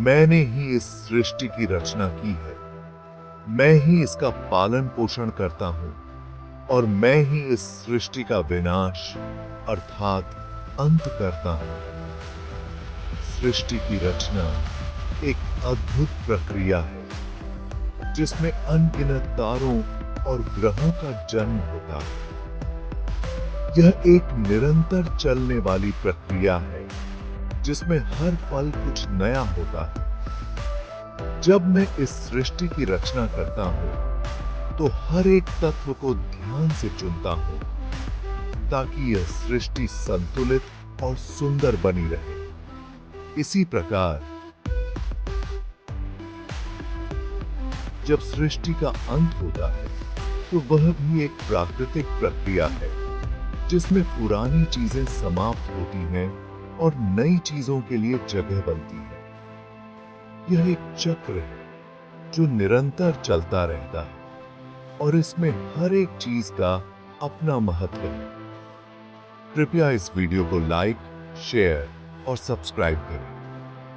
मैंने ही इस सृष्टि की रचना की है। मैं ही इसका पालन पोषण करता हूं और मैं ही इस सृष्टि का विनाश अर्थात अंत करता हूं। सृष्टि की रचना एक अद्भुत प्रक्रिया है जिसमें अनगिनत तारों और ग्रहों का जन्म होता है। यह एक निरंतर चलने वाली प्रक्रिया है जिसमें हर पल कुछ नया होता है। जब मैं इस सृष्टि की रचना करता हूं तो हर एक तत्व को ध्यान से चुनता हूं ताकि यह सृष्टि संतुलित और सुंदर बनी रहे। इसी प्रकार जब सृष्टि का अंत होता है तो वह भी एक प्राकृतिक प्रक्रिया है जिसमें पुरानी चीजें समाप्त होती हैं और नई चीजों के लिए जगह बनती है। यह एक चक्र है जो निरंतर चलता रहता है और इसमें हर एक चीज का अपना महत्व है। कृपया इस वीडियो को लाइक, शेयर और सब्सक्राइब करें।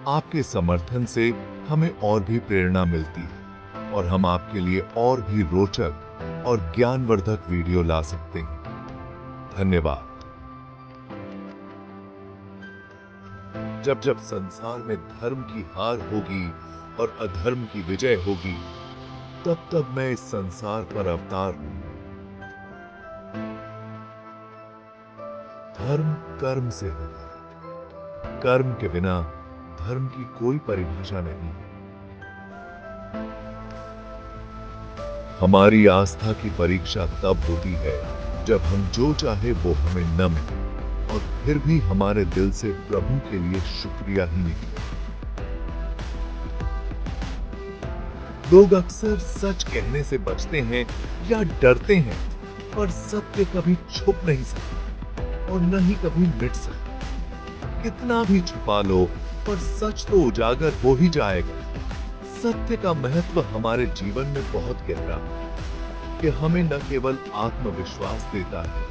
आपके समर्थन से हमें और भी प्रेरणा मिलती है और हम आपके लिए और भी रोचक और ज्ञानवर्धक वीडियो ला सकते हैं। धन्यवाद। जब जब संसार में धर्म की हार होगी और अधर्म की विजय होगी, तब तब मैं इस संसार पर अवतार हूं। धर्म कर्म से होता है। कर्म के बिना धर्म की कोई परिभाषा नहीं है। हमारी आस्था की परीक्षा तब होती है जब हम जो चाहे वो हमें न मिले और फिर भी हमारे दिल से प्रभु के लिए शुक्रिया ही निकले। लोग अक्सर सच कहने से बचते हैं या डरते हैं, पर सत्य कभी छुप नहीं सकता और न ही कभी मिट सकता। कितना भी छुपा लो, पर सच तो उजागर हो ही जाएगा। सत्य का महत्व हमारे जीवन में बहुत गहरा है कि हमें न केवल आत्मविश्वास देता है,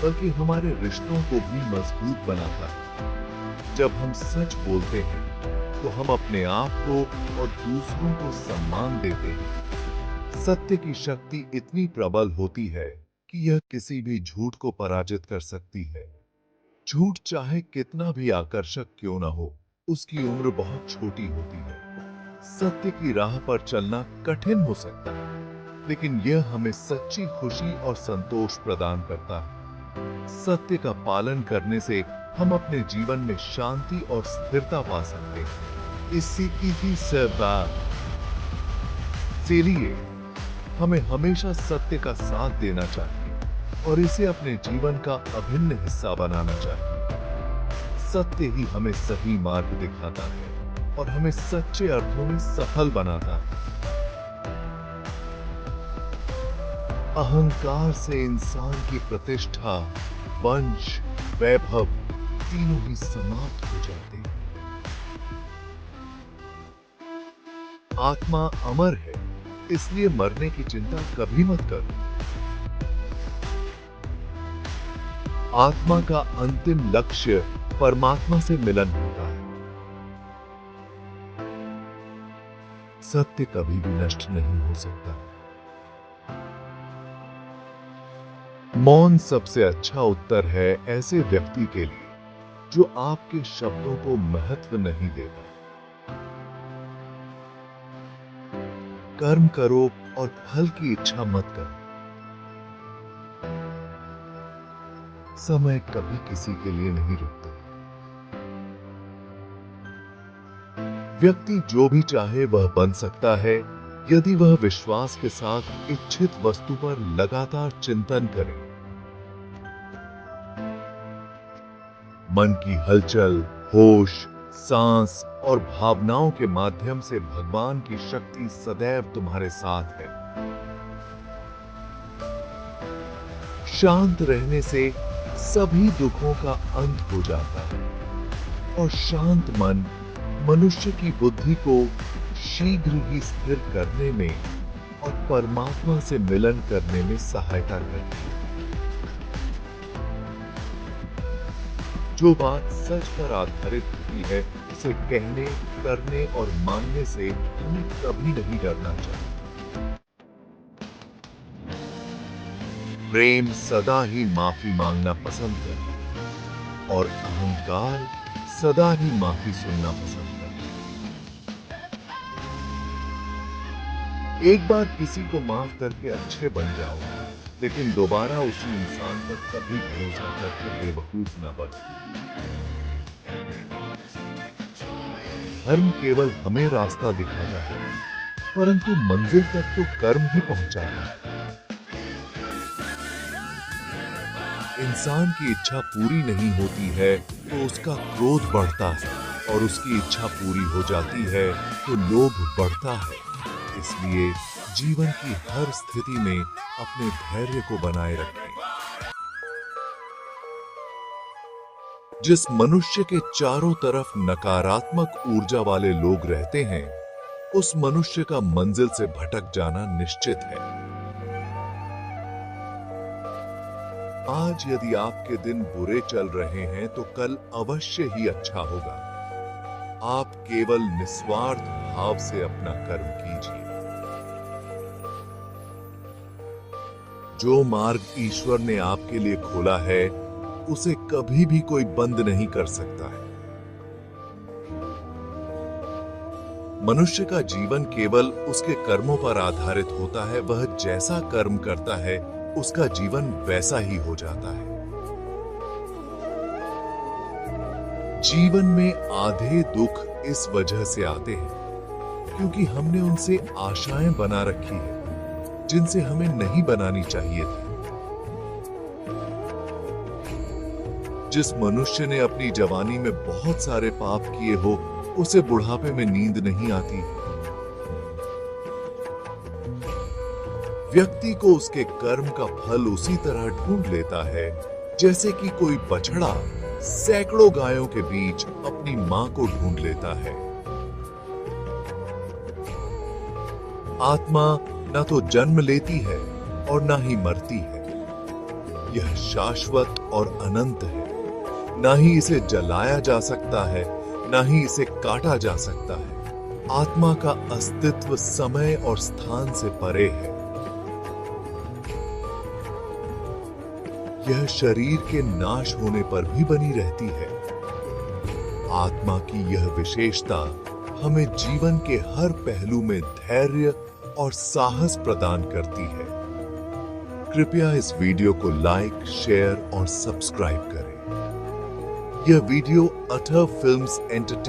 बल्कि हमारे रिश्तों को भी मजबूत बनाता है। जब हम सच बोलते हैं तो हम अपने आप को और दूसरों को सम्मान देते हैं। सत्य की शक्ति इतनी प्रबल होती है कि यह किसी भी झूठ को पराजित कर सकती है। झूठ चाहे कितना भी आकर्षक क्यों ना हो, उसकी उम्र बहुत छोटी होती है। सत्य की राह पर चलना कठिन हो सकता है, लेकिन यह हमें सच्ची खुशी और संतोष प्रदान करता है। सत्य का पालन करने से हम अपने जीवन में शांति और स्थिरता पा सकते हैं। इसीलिए हमें हमेशा सत्य का साथ देना चाहिए और इसे अपने जीवन का अभिन्न हिस्सा बनाना चाहिए। सत्य ही हमें सही मार्ग दिखाता है और हमें सच्चे अर्थों में सफल बनाता है। अहंकार से इंसान की प्रतिष्ठा, वंश, वैभव तीनों ही समाप्त हो जाते हैं। आत्मा अमर है, इसलिए मरने की चिंता कभी मत करो। आत्मा का अंतिम लक्ष्य परमात्मा से मिलन होता है। सत्य कभी भी नष्ट नहीं हो सकता। मौन सबसे अच्छा उत्तर है ऐसे व्यक्ति के लिए जो आपके शब्दों को महत्व नहीं देता। कर्म करो और फल की इच्छा मत करो। समय कभी किसी के लिए नहीं रुकता। व्यक्ति जो भी चाहे वह बन सकता है यदि वह विश्वास के साथ इच्छित वस्तु पर लगातार चिंतन करे। मन की हलचल, होश, सांस और भावनाओं के माध्यम से भगवान की शक्ति सदैव तुम्हारे साथ है। शांत रहने से सभी दुखों का अंत हो जाता है और शांत मन मनुष्य की बुद्धि को शीघ्र ही स्थिर करने में और परमात्मा से मिलन करने में सहायता करती है। जो बात सच पर आधारित होती है उसे कहने, करने और मानने से हमें कभी नहीं डरना चाहिए। प्रेम सदा ही माफी मांगना पसंद करता और अहंकार सदा ही माफी सुनना पसंद करता। एक बार किसी को माफ करके अच्छे बन जाओ, लेकिन दोबारा उसी इंसान पर कभी भरोसा करके बेवकूफ न बनो। धर्म केवल हमें रास्ता दिखाता है, परंतु मंजिल तक तो कर्म ही पहुंचाता है। इंसान की इच्छा पूरी नहीं होती है तो उसका क्रोध बढ़ता है, और उसकी इच्छा पूरी हो जाती है तो लोभ बढ़ता है। इसलिए जीवन की हर स्थिति में अपने धैर्य को बनाए रखें। जिस मनुष्य के चारों तरफ नकारात्मक ऊर्जा वाले लोग रहते हैं, उस मनुष्य का मंजिल से भटक जाना निश्चित है। आज यदि आपके दिन बुरे चल रहे हैं तो कल अवश्य ही अच्छा होगा। आप केवल निस्वार्थ भाव से अपना कर्म कीजिए। जो मार्ग ईश्वर ने आपके लिए खोला है, उसे कभी भी कोई बंद नहीं कर सकता है। मनुष्य का जीवन केवल उसके कर्मों पर आधारित होता है। वह जैसा कर्म करता है, उसका जीवन वैसा ही हो जाता है। जीवन में आधे दुख इस वजह से आते हैं क्योंकि हमने उनसे आशाएं बना रखी है जिनसे हमें नहीं बनानी चाहिए थी। जिस मनुष्य ने अपनी जवानी में बहुत सारे पाप किए हो, उसे बुढ़ापे में नींद नहीं आती। व्यक्ति को उसके कर्म का फल उसी तरह ढूंढ लेता है जैसे कि कोई बछड़ा सैकड़ों गायों के बीच अपनी मां को ढूंढ लेता है। आत्मा न तो जन्म लेती है और न ही मरती है। यह शाश्वत और अनंत है। ना ही इसे जलाया जा सकता है, ना ही इसे काटा जा सकता है। आत्मा का अस्तित्व समय और स्थान से परे है। यह शरीर के नाश होने पर भी बनी रहती है। आत्मा की यह विशेषता हमें जीवन के हर पहलू में धैर्य और साहस प्रदान करती है। कृपया इस वीडियो को लाइक, शेयर और सब्सक्राइब करें। यह वीडियो अटह फिल्म्स एंटरटेनमेंट